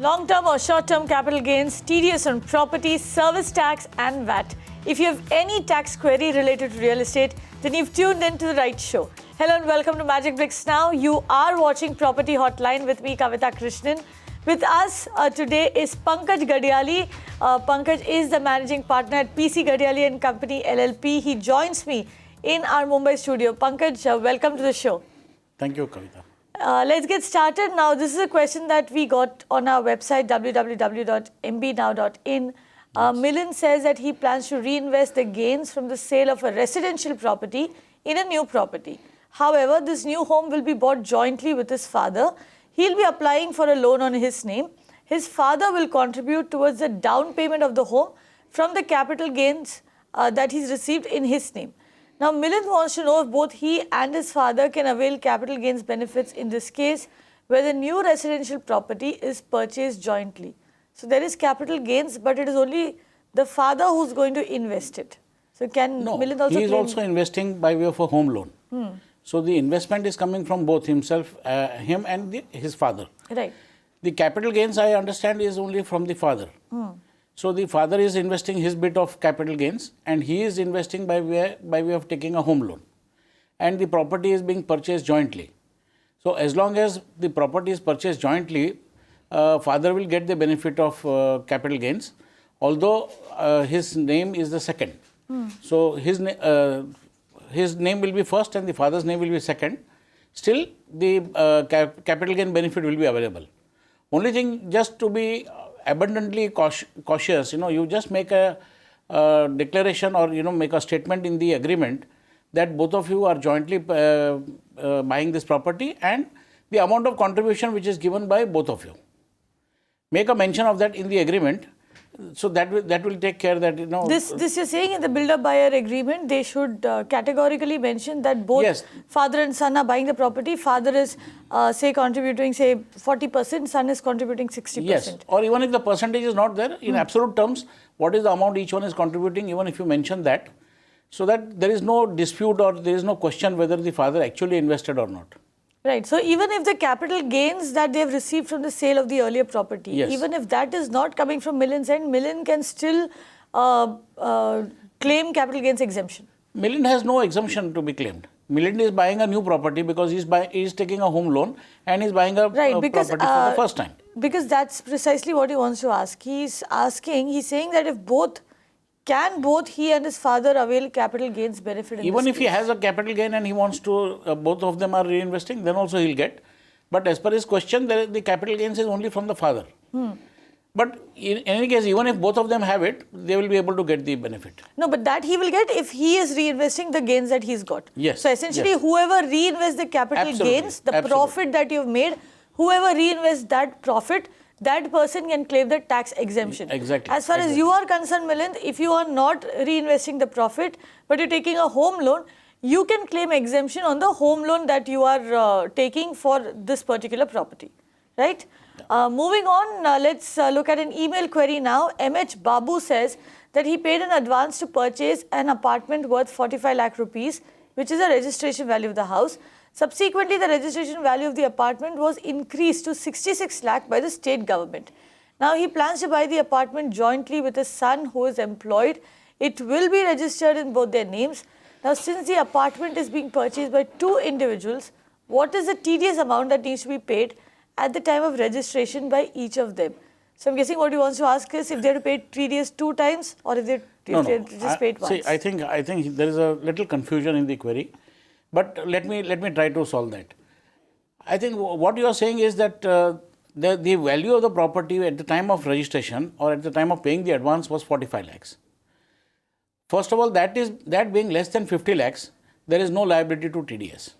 Long-term or short-term capital gains, TDS on property, service tax and VAT. If you have any tax query related to real estate, then you've tuned into the right show. Hello and welcome to Magicbricks Now. You are watching Property Hotline with me, Kavita Krishnan. With us today is Pannkaj Ghadiali. Pannkaj is the managing partner at PC Ghadiali Company LLP. He joins me in our Mumbai studio. Pannkaj, welcome to the show. Thank you, Kavita. Let's get started now. This is a question that we got on our website, www.mbnow.in. Milind says that he plans to reinvest the gains from the sale of a residential property in a new property. However, this new home will be bought jointly with his father. He'll be applying for a loan on his name. His father will contribute towards the down payment of the home from the capital gains that he's received in his name. Now, Milind wants to know if both he and his father can avail capital gains benefits in this case where the new residential property is purchased jointly. So, there is capital gains, but it is only the father who's going to invest it. So, can Milind also he is also investing by way of a home loan. So, the investment is coming from both himself, him and his father. Right. The capital gains, I understand, is only from the father. So, the father is investing his bit of capital gains and he is investing by way of taking a home loan. And the property is being purchased jointly. So, as long as the property is purchased jointly, father will get the benefit of capital gains, although his name is the second. So, his name will be first and the father's name will be second. Still, the capital gain benefit will be available. Only thing, just to be abundantly cautious, you just make a declaration or, make a statement in the agreement that both of you are jointly buying this property and the amount of contribution which is given by both of you. Make a mention of that in the agreement. So that will take care that, This you're saying in the builder buyer agreement, they should categorically mention that both father and son are buying the property. Father is, say, contributing, say, 40%, son is contributing 60%. Yes, or even if the percentage is not there, in absolute terms, what is the amount each one is contributing, even if you mention that, so that there is no dispute or there is no question whether the father actually invested or not. Right. So, even if the capital gains that they have received from the sale of the earlier property, even if that is not coming from Milind's end, Milind can still claim capital gains exemption. Milind has no exemption to be claimed. Milind is buying a new property because he is taking a home loan and he is buying a property for the first time. Because that's precisely what he wants to ask. He's saying that if both he and his father avail capital gains benefit? Even if he has a capital gain and he wants to, both of them are reinvesting, then also he'll get. But as per his question, the capital gains is only from the father. But in any case, even if both of them have it, they will be able to get the benefit. No, but that he will get if he is reinvesting the gains that he's got. Yes. So essentially, whoever reinvests the capital gains, the profit that you've made, whoever reinvests that profit, that person can claim the tax exemption. Exactly. As far as you are concerned, Milind, if you are not reinvesting the profit, but you're taking a home loan, you can claim exemption on the home loan that you are taking for this particular property. Right? Yeah. Moving on, let's look at an email query now. MH Babu says that he paid an advance to purchase an apartment worth 45 lakh rupees, which is the registration value of the house. Subsequently, the registration value of the apartment was increased to 66 lakh by the state government. Now, he plans to buy the apartment jointly with his son who is employed. It will be registered in both their names. Now, since the apartment is being purchased by two individuals, what is the TDS amount that needs to be paid at the time of registration by each of them? So, I'm guessing what he wants to ask is if they have to pay TDS 2 times or if they just paid once. See, I think there is a little confusion in the query. But let me try to solve that. I think what you are saying is that the value of the property at the time of registration or at the time of paying the advance was 45 lakhs. First of all, that being less than 50 lakhs, there is no liability to TDS.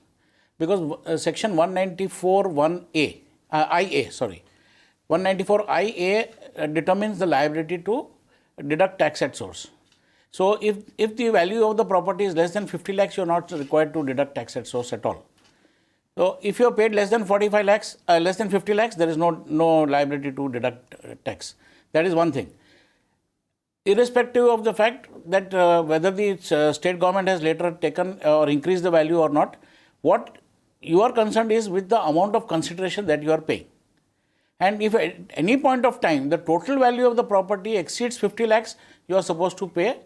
Because section 194IA determines the liability to deduct tax at source. So, if the value of the property is less than 50 lakhs, you are not required to deduct tax at source at all. So, if you have paid less than 45 lakhs, less than 50 lakhs, there is no liability to deduct tax. That is one thing. Irrespective of the fact that whether the state government has later taken or increased the value or not, what you are concerned is with the amount of consideration that you are paying. And if at any point of time the total value of the property exceeds 50 lakhs, you are supposed to pay,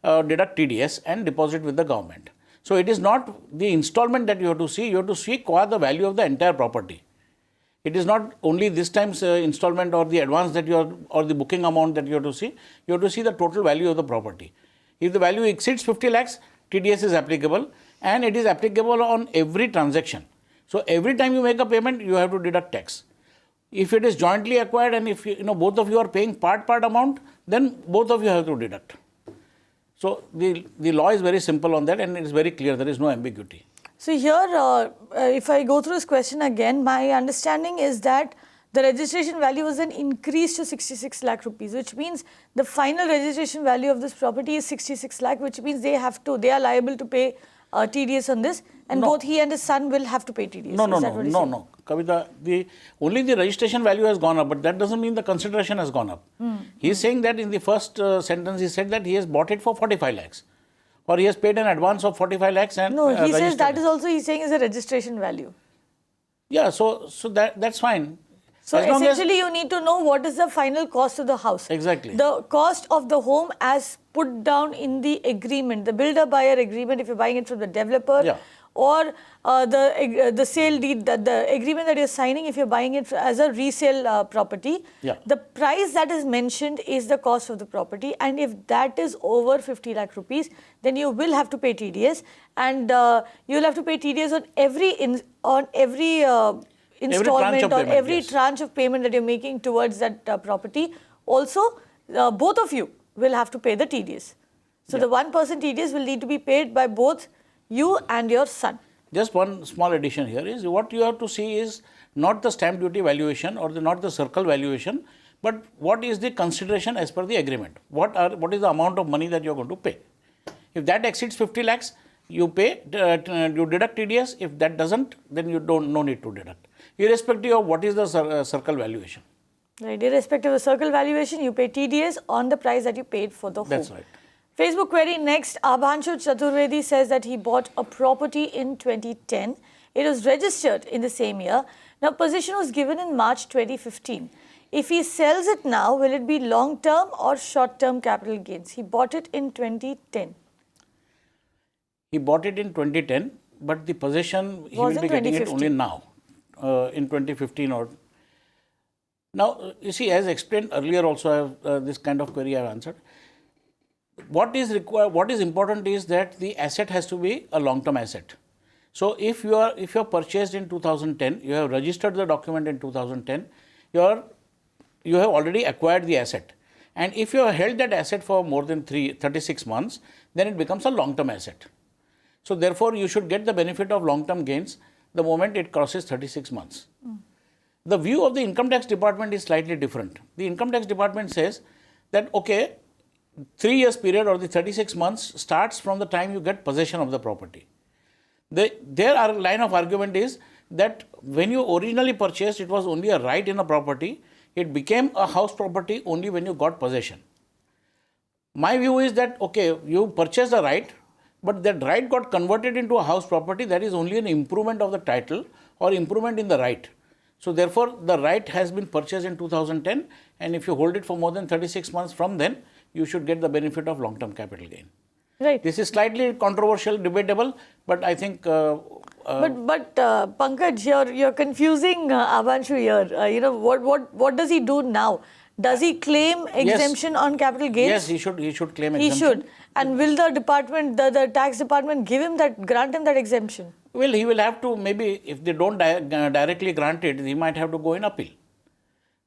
deduct TDS and deposit with the government. So it is not the installment that you have to see, you have to see the value of the entire property. It is not only this time's installment or the advance that you are, or the booking amount that you have to see, you have to see the total value of the property. If the value exceeds 50 lakhs, TDS is applicable, and it is applicable on every transaction. So every time you make a payment, you have to deduct tax. If it is jointly acquired and if both of you are paying part amount, then both of you have to deduct. So the law is very simple on that, and it is very clear, there is no ambiguity. So here, if I go through this question again, my understanding is that the registration value was then increased to 66 lakh rupees, which means the final registration value of this property is 66 lakh, which means they are liable to pay TDS on this, and both he and his son will have to pay TDS. No. Kavita, only the registration value has gone up, but that doesn't mean the consideration has gone up. He is saying that in the first sentence, he said that he has bought it for 45 lakhs. Or he has paid an advance of 45 lakhs and no, he says that is also, he's saying, is a registration value. Yeah, so that's fine. So essentially you need to know what is the final cost of the house. Exactly. The cost of the home as put down in the agreement, the builder-buyer agreement, if you're buying it from the developer, or the sale deed, the agreement that you're signing if you're buying it as a resale property. The price that is mentioned is the cost of the property, and if that is over 50 lakh rupees, then you will have to pay TDS, and you'll have to pay TDS on every installment or every tranche of payment that you're making towards that property. Also, both of you will have to pay the TDS. So the 1% TDS will need to be paid by both you and your son. Just one small addition here is what you have to see is not the stamp duty valuation or not the circle valuation, but what is the consideration as per the agreement. What is the amount of money that you are going to pay. If that exceeds 50 lakhs, you pay, you deduct TDS. If that doesn't, then you no need to deduct, irrespective of what is the circle valuation. Right, irrespective of the circle valuation, you pay TDS on the price that you paid for the home. That's right. Facebook query next. Abhanshu Chaturvedi says that he bought a property in 2010. It was registered in the same year. Now, possession was given in March 2015. If he sells it now, will it be long-term or short-term capital gains? He bought it in 2010. He bought it in 2010, but the possession, he will be getting it only now, in 2015 or... Now, you see, as explained earlier also, this kind of query I have answered. What is required, what is important is that the asset has to be a long-term asset. So if you are purchased in 2010, you have registered the document in 2010, you have already acquired the asset. And if you have held that asset for more than 36 months, then it becomes a long-term asset. So therefore, you should get the benefit of long-term gains the moment it crosses 36 months. The view of the income tax department is slightly different. The income tax department says that, okay, 3 years period or the 36 months starts from the time you get possession of the property. Their line of argument is that when you originally purchased, it was only a right in a property. It became a house property only when you got possession. My view is that, okay, you purchased a right, but that right got converted into a house property. That is only an improvement of the title or improvement in the right. So therefore, the right has been purchased in 2010, and if you hold it for more than 36 months from then, you should get the benefit of long-term capital gain. Right. This is slightly controversial, debatable, but I think... But Pannkaj, you're confusing Abhanshu here. What does he do now? Does he claim exemption on capital gains? Yes, he should claim exemption. He should. And will the department, the tax department, grant him that exemption? Well, he will have to, maybe if they don't directly grant it, he might have to go in appeal.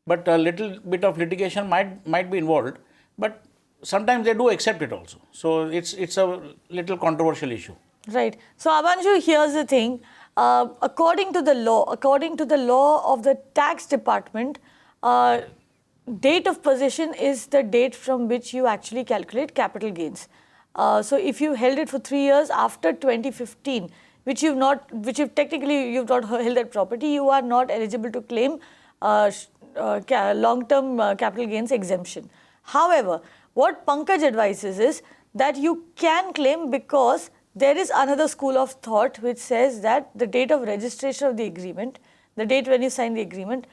But a little bit of litigation might be involved. But sometimes they do accept it also. So it's a little controversial issue. Right. So Abhanshu, here's the thing. According to the law of the tax department, date of possession is the date from which you actually calculate capital gains. So if you held it for 3 years after 2015, which you've not held that property, you are not eligible to claim long-term capital gains exemption. However, what Pannkaj advises is that you can claim, because there is another school of thought which says that the date of registration of the agreement, the date when you sign the agreement,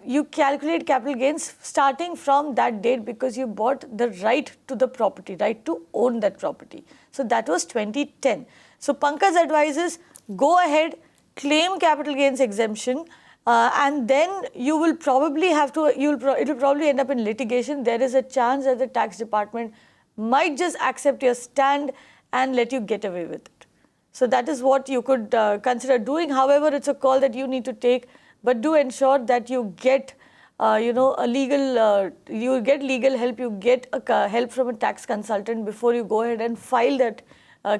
you calculate capital gains starting from that date because you bought the right to the property, right to own that property. So that was 2010. So Pannkaj advises, go ahead, claim capital gains exemption, and then you will probably have to, it will probably end up in litigation. There is a chance that the tax department might just accept your stand and let you get away with it. So that is what you could consider doing. However, it's a call that you need to take, but do ensure that you get, a legal, you get legal help, you get help from a tax consultant before you go ahead and file that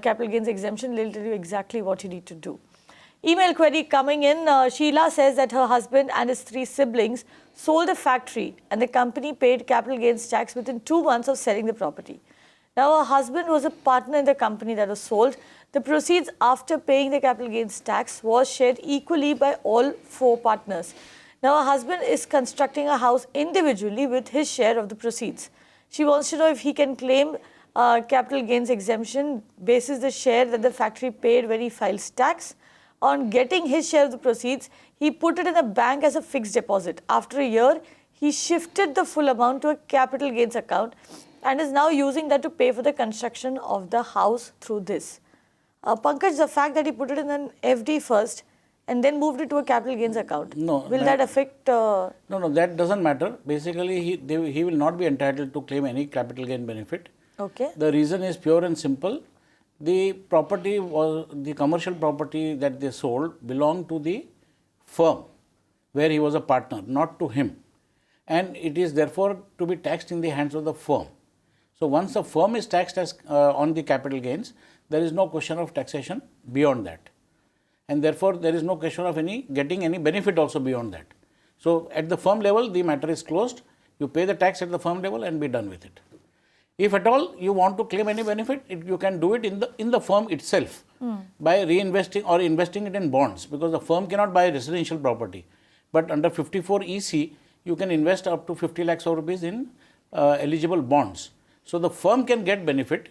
capital gains exemption. They'll tell you exactly what you need to do. Email query coming in. Sheila says that her husband and his 3 siblings sold a factory and the company paid capital gains tax within 2 months of selling the property. Now, her husband was a partner in the company that was sold. The proceeds after paying the capital gains tax was shared equally by all 4 partners. Now, her husband is constructing a house individually with his share of the proceeds. She wants to know if he can claim capital gains exemption basis the share that the factory paid when he files tax. On getting his share of the proceeds, he put it in a bank as a fixed deposit. After a year, he shifted the full amount to a capital gains account and is now using that to pay for the construction of the house through this. Pannkaj, the fact that he put it in an FD first and then moved it to a capital gains account, will that affect? No, that doesn't matter. Basically, he will not be entitled to claim any capital gain benefit. Okay. The reason is pure and simple. The property was, the commercial property that they sold belonged to the firm where he was a partner, not to him. And it is therefore to be taxed in the hands of the firm. So once the firm is taxed as on the capital gains, there is no question of taxation beyond that. And therefore, there is no question of getting any benefit also beyond that. So at the firm level, the matter is closed. You pay the tax at the firm level and be done with it. If at all you want to claim any benefit, you can do it in the firm itself by reinvesting or investing it in bonds, because the firm cannot buy residential property. But under 54 EC, you can invest up to 50 lakhs of rupees in eligible bonds. So the firm can get benefit,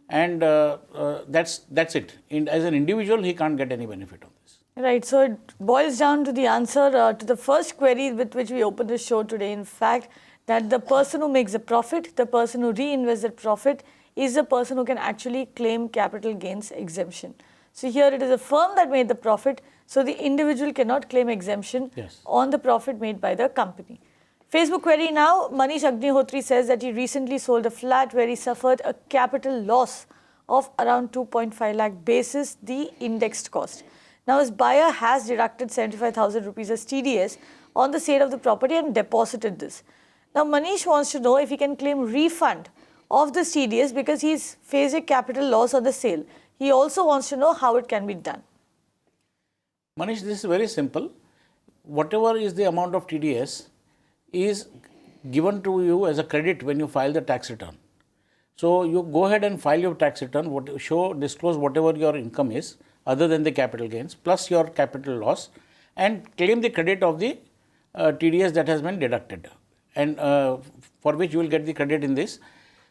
and that's it. As an individual, he can't get any benefit on this. Right. So it boils down to the answer to the first query with which we opened the show today. In fact, that the person who makes a profit, the person who reinvests that profit, is the person who can actually claim capital gains exemption. So here it is a firm that made the profit, so the individual cannot claim exemption on the profit made by the company. Facebook query now. Manish Agnihotri says that he recently sold a flat where he suffered a capital loss of around 2.5 lakh basis the indexed cost. Now his buyer has deducted 75,000 rupees as TDS on the sale of the property and deposited this. Now Manish wants to know if he can claim refund of this TDS because he's faced a capital loss on the sale. He also wants to know how it can be done. Manish, this is very simple. Whatever is the amount of TDS is given to you as a credit when you file the tax return. So you go ahead and file your tax return, disclose whatever your income is other than the capital gains plus your capital loss, and claim the credit of the TDS that has been deducted, and for which you will get the credit in this.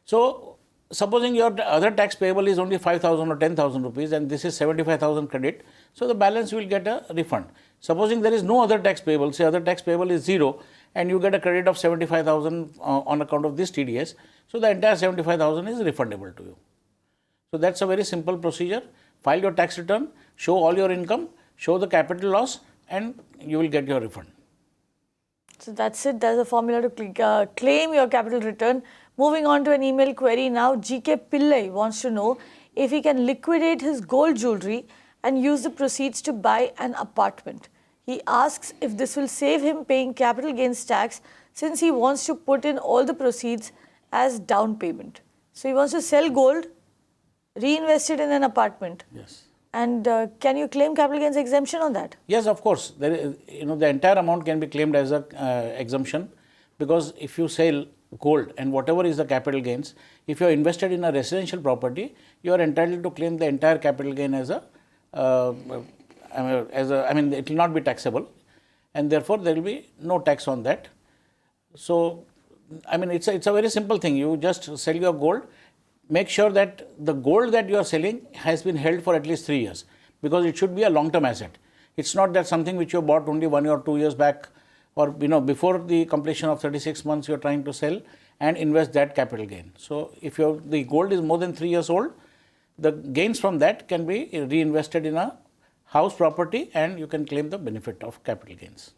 So supposing your other tax payable is only 5,000 or 10,000 rupees and this is 75,000 credit, so the balance you will get a refund. Supposing there is no other tax payable, say other tax payable is 0 and you get a credit of 75,000 on account of this TDS, so the entire 75,000 is refundable to you. So that's a very simple procedure. File your tax return, show all your income, show the capital loss, and you will get your refund. So that's it. There's a formula to claim your capital return. Moving on to an email query now. GK Pillai wants to know if he can liquidate his gold jewelry and use the proceeds to buy an apartment. He asks if this will save him paying capital gains tax since he wants to put in all the proceeds as down payment. So he wants to sell gold, reinvest it in an apartment. Yes. And can you claim capital gains exemption on that? Yes, of course. There is, the entire amount can be claimed as a exemption, because if you sell gold and whatever is the capital gains, if you are invested in a residential property, you are entitled to claim the entire capital gain as it will not be taxable, and therefore there will be no tax on that. So, it's a very simple thing. You just sell your gold. Make sure that the gold that you are selling has been held for at least 3 years, because it should be a long-term asset. It's not that something which you bought only 1 or 2 years back or before the completion of 36 months you are trying to sell and invest that capital gain. So if the gold is more than 3 years old, the gains from that can be reinvested in a house property and you can claim the benefit of capital gains.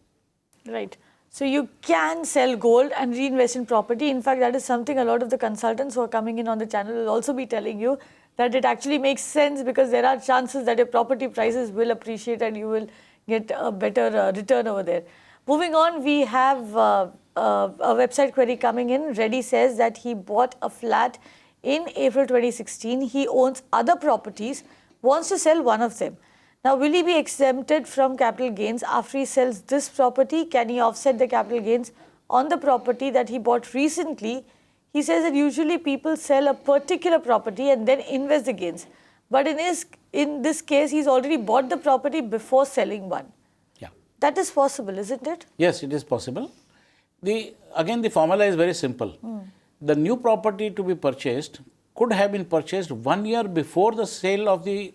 Right. So you can sell gold and reinvest in property. In fact, that is something a lot of the consultants who are coming in on the channel will also be telling you, that it actually makes sense because there are chances that your property prices will appreciate and you will get a better return over there. Moving on, we have a website query coming in. Reddy says that he bought a flat in April 2016. He owns other properties, wants to sell one of them. Now, will he be exempted from capital gains after he sells this property? Can he offset the capital gains on the property that he bought recently? He says that usually people sell a particular property and then invest the gains. But in this case, he's already bought the property before selling one. Yeah. That is possible, isn't it? Yes, it is possible. Again, the formula is very simple. The new property to be purchased could have been purchased 1 year before the sale of the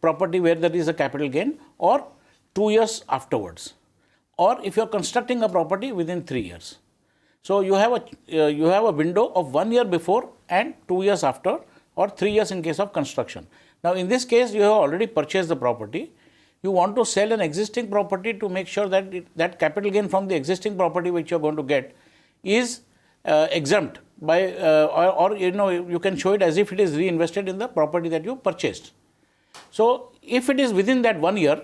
property where there is a capital gain, or 2 years afterwards, or if you are constructing a property within 3 years. So you have a window of 1 year before and 2 years after, or 3 years in case of construction. Now in this case you have already purchased the property. You want to sell an existing property to make sure that that capital gain from the existing property which you are going to get is exempt by or you can show it as if it is reinvested in the property that you purchased. So if it is within that 1 year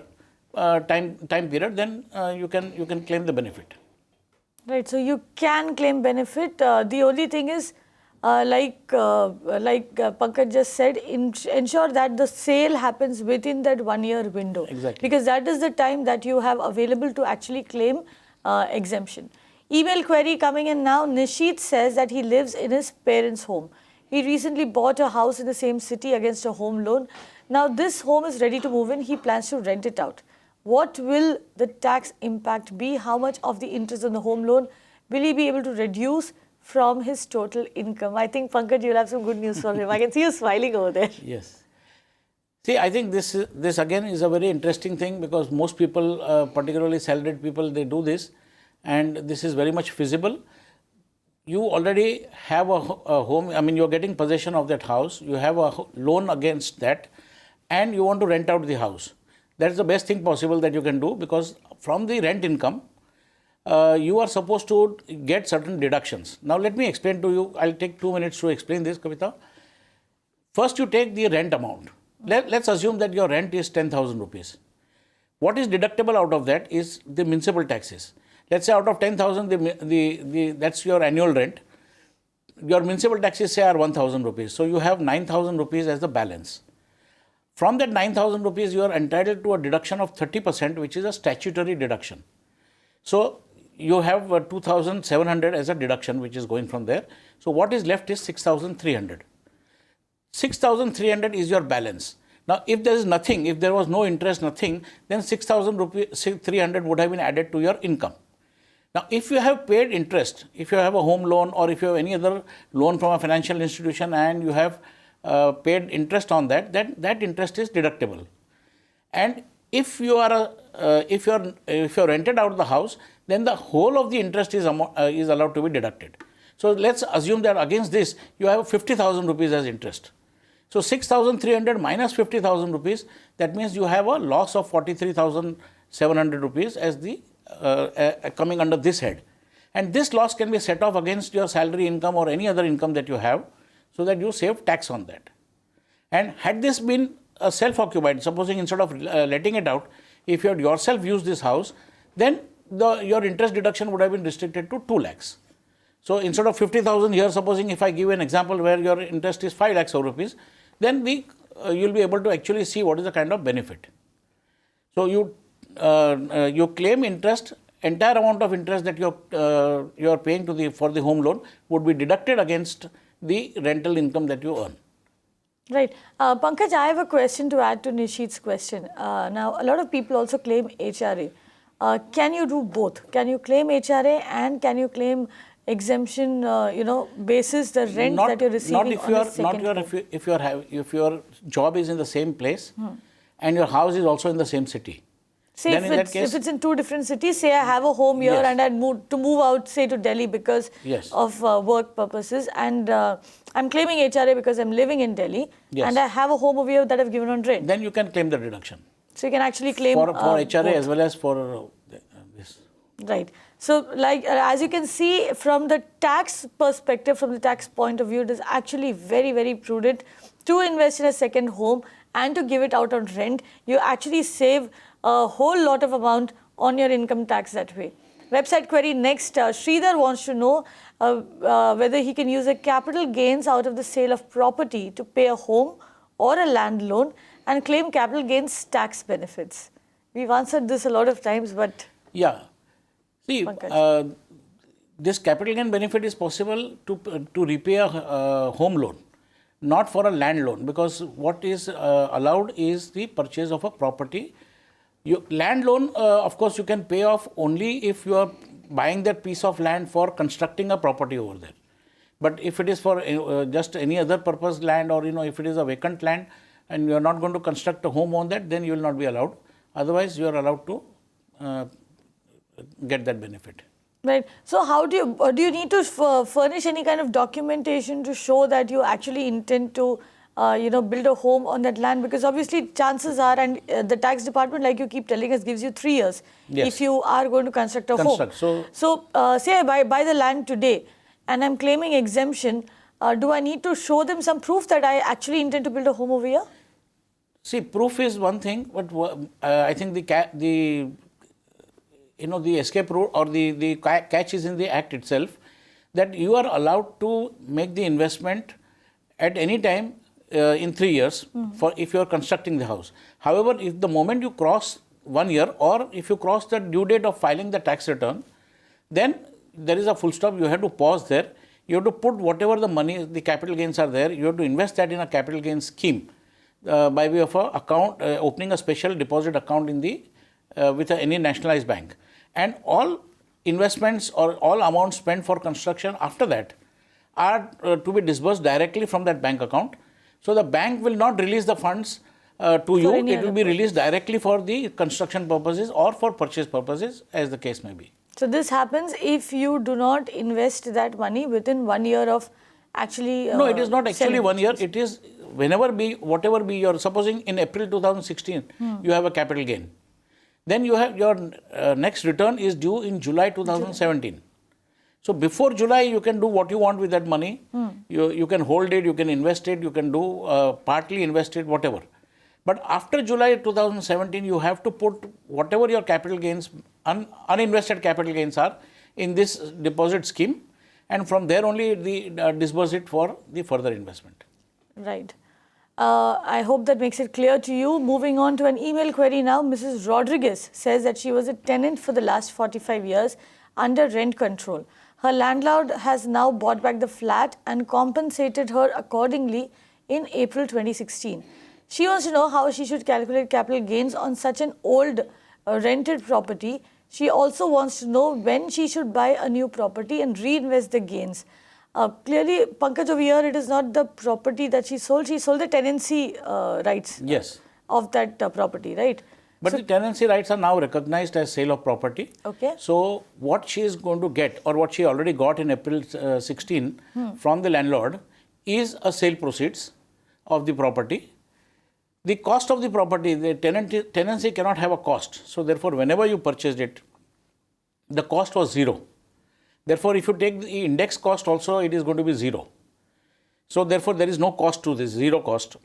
time period, then you can claim the benefit. Right. So you can claim benefit. The only thing is, like Pannkaj just said, ensure that the sale happens within that 1 year window. Exactly. Because that is the time that you have available to actually claim exemption. Email query coming in now. Nishit says that he lives in his parents' home. He recently bought a house in the same city against a home loan. Now this home is ready to move in. He plans to rent it out. What will the tax impact be? How much of the interest on the home loan will he be able to reduce from his total income? I think, Pannkaj, you'll have some good news for him. I can see you smiling over there. Yes. See, I think this again is a very interesting thing, because most people, particularly salaried people, they do this, and this is very much feasible. You already have a home, I mean, you're getting possession of that house, you have a loan against that, and you want to rent out the house. That's the best thing possible that you can do, because from the rent income, you are supposed to get certain deductions. Now, let me explain to you. I'll take 2 minutes to explain this, Kavita. First, you take the rent amount. Let's assume that your rent is 10,000 rupees. What is deductible out of that is the municipal taxes. Let's say out of 10,000, that's your annual rent. Your municipal taxes, say, are 1,000 rupees. So you have 9,000 rupees as the balance. From that 9,000 rupees, you are entitled to a deduction of 30%, which is a statutory deduction. So you have 2,700 as a deduction, which is going from there. So what is left is 6,300. 6,300 is your balance. Now, if there is nothing, if there was no interest, nothing, then 6,300 would have been added to your income. Now, if you have paid interest, if you have a home loan or if you have any other loan from a financial institution and you have paid interest on that, then that interest is deductible. And if you are if you're rented out the house, then the whole of the interest is allowed to be deducted. So let's assume that against this you have 50,000 rupees as interest. So 6,300 minus 50,000 rupees, that means you have a loss of 43,700 rupees as the coming under this head. And this loss can be set off against your salary income or any other income that you have, so that you save tax on that. And had this been self-occupied, supposing instead of letting it out, if you had yourself used this house, then your interest deduction would have been restricted to 2 lakhs. So instead of 50,000 here, supposing if I give an example where your interest is 5 lakhs of rupees, then you'll be able to actually see what is the kind of benefit. So you claim interest, entire amount of interest that you are paying for the home loan would be deducted against the rental income that you earn. Right. Pannkaj, I have a question to add to Nishit's question. Now, a lot of people also claim HRA. Can you do both? Can you claim HRA and can you claim exemption, basis the rent that you're receiving on the second home? If your job is in the same place and your house is also in the same city. Say then if it's in two different cities, say I have a home here Yes. and I'd move out, say to Delhi because Yes. of work purposes, and I'm claiming HRA because I'm living in Delhi, Yes. and I have a home over here that I've given on rent. Then you can claim the deduction. So you can actually claim For HRA both. as well as for this. Right. So like as you can see from the tax perspective, from the tax point of view, it is actually very, very prudent to invest in a second home and to give it out on rent. You actually save a whole lot of amount on your income tax that way. Website query next. Sridhar wants to know whether he can use a capital gains out of the sale of property to pay a home or a land loan and claim capital gains tax benefits. We've answered this a lot of times, but Yeah. See, this capital gain benefit is possible to repay a home loan, not for a land loan, because what is allowed is the purchase of a property. Land loan, of course, you can pay off only if you are buying that piece of land for constructing a property over there. But if it is for just any other purpose land, or if it is a vacant land and you are not going to construct a home on that, then you will not be allowed. Otherwise, you are allowed to get that benefit. right. So how do you need to furnish any kind of documentation to show that you actually intend to build a home on that land? Because obviously chances are, and the tax department, like you keep telling us, gives you 3 years Yes. if you are going to construct a home. So say I buy the land today and I'm claiming exemption, do I need to show them some proof that I actually intend to build a home over here? See, proof is one thing, but I think the escape route or the catch is in the act itself, that you are allowed to make the investment at any time in 3 years for if you are constructing the house. However, if the moment you cross 1 year, or if you cross the due date of filing the tax return, then there is a full stop. You have to pause there. You have to put whatever the money, the capital gains are there, you have to invest that in a capital gains scheme by way of a account, opening a special deposit account in the with any nationalized bank. And all investments or all amounts spent for construction after that are to be disbursed directly from that bank account. So the bank will not release the funds to you. It will be released directly for the construction purposes or for purchase purposes, as the case may be. So this happens if you do not invest that money within 1 year of actually No, it is not actually 1 year. selling. It is whatever be your, supposing in April 2016, you have a capital gain. Then you have your next return is due in July 2017. So before July, you can do what you want with that money. You can hold it, you can invest it, you can do partly invest it, whatever. But after July 2017, you have to put whatever your capital gains, uninvested capital gains are in this deposit scheme, and from there only disburse it for the further investment. Right. I hope that makes it clear to you. Moving on to an email query now. Mrs. Rodriguez says that she was a tenant for the last 45 years under rent control. Her landlord has now bought back the flat and compensated her accordingly in April 2016. She wants to know how she should calculate capital gains on such an old rented property. She also wants to know when she should buy a new property and reinvest the gains. Clearly, Pannkaj, over here, it is not the property that she sold. She sold the tenancy rights of that property, right? But the tenancy rights are now recognized as sale of property. Okay. So what she is going to get, or what she already got in April 16 from the landlord, is a sale proceeds of the property. The cost of the property, the tenancy cannot have a cost. So therefore, whenever you purchased it, the cost was 0. Therefore, if you take the index cost also, it is going to be 0. So therefore, there is no cost to this, 0 cost.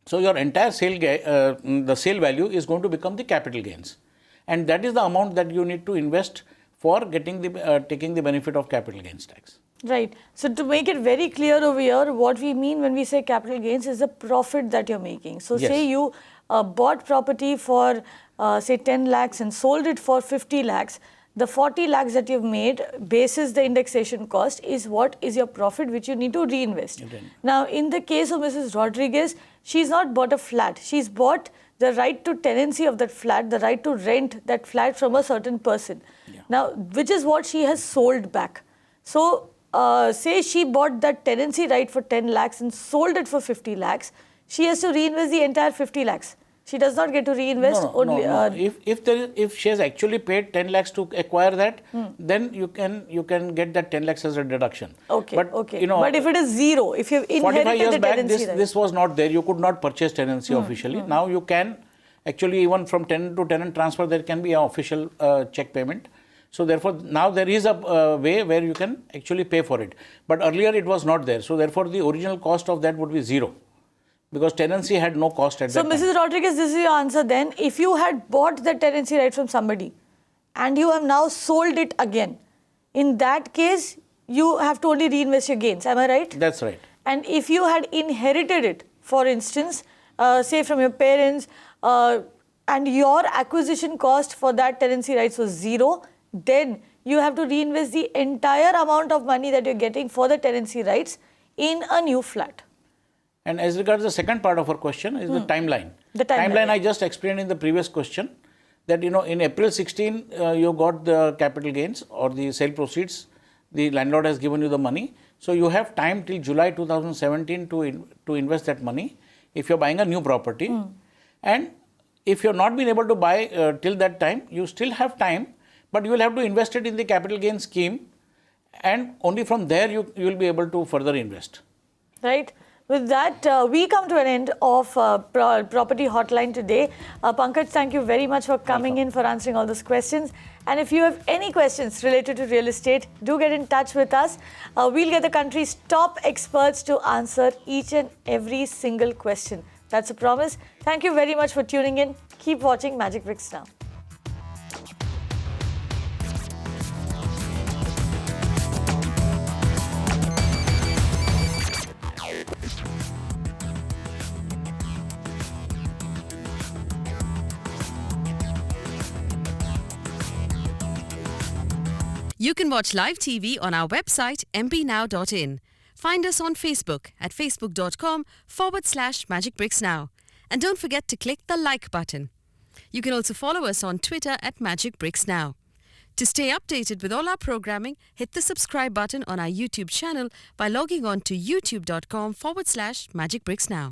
So your entire the sale value is going to become the capital gains, and that is the amount that you need to invest for getting taking the benefit of capital gains tax. Right. So to make it very clear over here, what we mean when we say capital gains is the profit that you're making. So Yes. say you bought property for say 10 lakhs and sold it for 50 lakhs. The 40 lakhs that you've made basis the indexation cost is what is your profit, which you need to reinvest. Now, in the case of Mrs. Rodriguez, she's not bought a flat. She's bought the right to tenancy of that flat, the right to rent that flat from a certain person. Now, which is what she has sold back. So, say she bought that tenancy right for 10 lakhs and sold it for 50 lakhs, she has to reinvest the entire 50 lakhs. She does not get to reinvest only. If she has actually paid 10 lakhs to acquire that, then you can get that 10 lakhs as a deduction. Okay. But but if it is zero, if you've 45 inherited years the back, tenancy this was not there. You could not purchase tenancy officially. Now you can actually, even from tenant to tenant transfer, there can be an official check payment. So therefore, now there is a way where you can actually pay for it. But earlier it was not there. So therefore, the original cost of that would be zero, because tenancy had no cost at that time. So Mrs. Rodriguez, this is your answer then. If you had bought the tenancy right from somebody and you have now sold it again, in that case, you have to only reinvest your gains. Am I right? That's right. And if you had inherited it, for instance, say from your parents, and your acquisition cost for that tenancy rights was zero, then you have to reinvest the entire amount of money that you're getting for the tenancy rights in a new flat. And as regards the second part of our question is the timeline. The timeline. I just explained in the previous question that, in April 16, you got the capital gains or the sale proceeds. The landlord has given you the money. So you have time till July 2017 to invest that money if you're buying a new property. And if you're not been able to buy till that time, you still have time, but you will have to invest it in the capital gain scheme, and only from there you will be able to further invest. Right. With that, we come to an end of Property Hotline today. Pannkaj, thank you very much for coming in, for answering all those questions. And if you have any questions related to real estate, do get in touch with us. We'll get the country's top experts to answer each and every single question. That's a promise. Thank you very much for tuning in. Keep watching Magicbricks Now. You can watch live TV on our website mpnow.in. Find us on Facebook at facebook.com/MagicBricksNow. And don't forget to click the like button. You can also follow us on Twitter at MagicBricksNow. To stay updated with all our programming, hit the subscribe button on our YouTube channel by logging on to youtube.com/MagicBricksNow.